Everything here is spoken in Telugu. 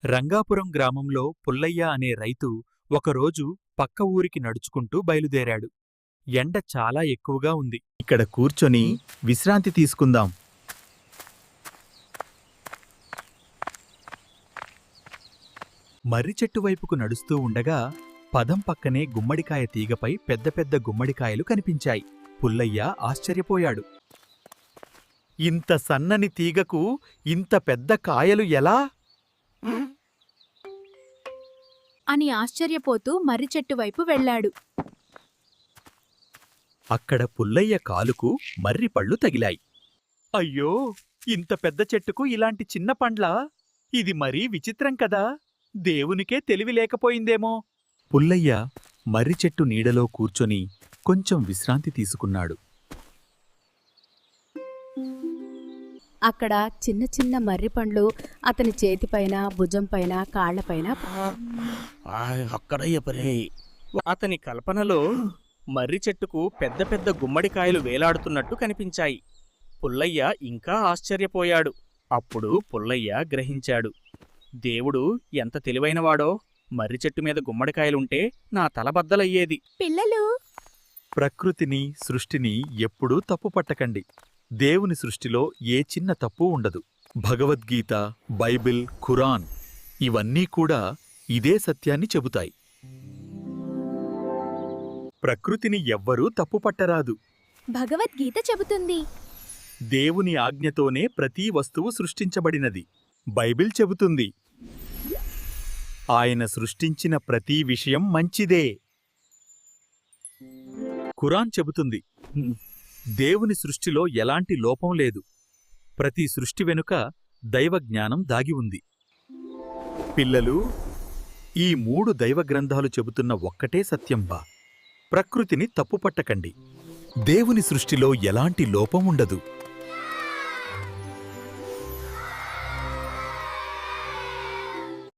రంగాపురం గ్రామంలో పుల్లయ్య అనే రైతు ఒకరోజు పక్క ఊరికి నడుచుకుంటూ బయలుదేరాడు. ఎండ చాలా ఎక్కువగా ఉంది. ఇక్కడ కూర్చొని విశ్రాంతి తీసుకుందాం. మర్రి చెట్టు వైపుకు నడుస్తూ ఉండగా పదం పక్కనే గుమ్మడికాయ తీగపై పెద్ద పెద్ద గుమ్మడికాయలు కనిపించాయి. పుల్లయ్య ఆశ్చర్యపోయాడు. ఇంత సన్నని తీగకు ఇంత పెద్ద కాయలు ఎలా? అని ఆశ్చర్యపోతూ మర్రి చెట్టు వైపు వెళ్లాడు. అక్కడ పుల్లయ్య కాలుకు మర్రి పళ్ళు తగిలాయి. అయ్యో, ఇంత పెద్ద చెట్టుకు ఇలాంటి చిన్న పండ్లా? ఇది మరీ విచిత్రం కదా. దేవునికే తెలివి లేకపోయిందేమో. పుల్లయ్య మర్రి చెట్టు నీడలో కూర్చొని కొంచెం విశ్రాంతి తీసుకున్నాడు. అక్కడ చిన్న చిన్న మర్రి పండ్లు అతని చేతిపైన, భుజంపైన, కాళ్లపైన. అతని కల్పనలో మర్రి చెట్టుకు పెద్ద పెద్ద గుమ్మడికాయలు వేలాడుతున్నట్టు కనిపించాయి. పుల్లయ్య ఇంకా ఆశ్చర్యపోయాడు. అప్పుడు పుల్లయ్య గ్రహించాడు, దేవుడు ఎంత తెలివైనవాడో. మర్రి చెట్టు మీద గుమ్మడికాయలుంటే నా తలబద్దలయ్యేది. పిల్లలు, ప్రకృతిని, సృష్టిని ఎప్పుడూ తప్పుపట్టకండి. దేవుని సృష్టిలో ఏ చిన్న తప్పు ఉండదు. భగవద్గీత, బైబిల్, ఖురాన్ ఇవన్నీ కూడా ఇదే సత్యాన్ని చెబుతాయి. ప్రకృతిని ఎవ్వరూ తప్పుపట్టరాదు. భగవద్గీత చెబుతుంది, దేవుని ఆజ్ఞతోనే ప్రతి వస్తువు సృష్టించబడినది. బైబిల్ చెబుతుంది, ఆయన సృష్టించిన ప్రతి విషయం మంచిదే. ఖురాన్ చెబుతుంది, దేవుని సృష్టిలో ఎలాంటి లోపం లేదు. ప్రతి సృష్టి వెనుక దైవజ్ఞానం దాగి ఉంది. పిల్లలు, ఈ 3 దైవగ్రంథాలు చెబుతున్న ఒక్కటే సత్యంబా. ప్రకృతిని తప్పుపట్టకండి. దేవుని సృష్టిలో ఎలాంటి లోపం ఉండదు.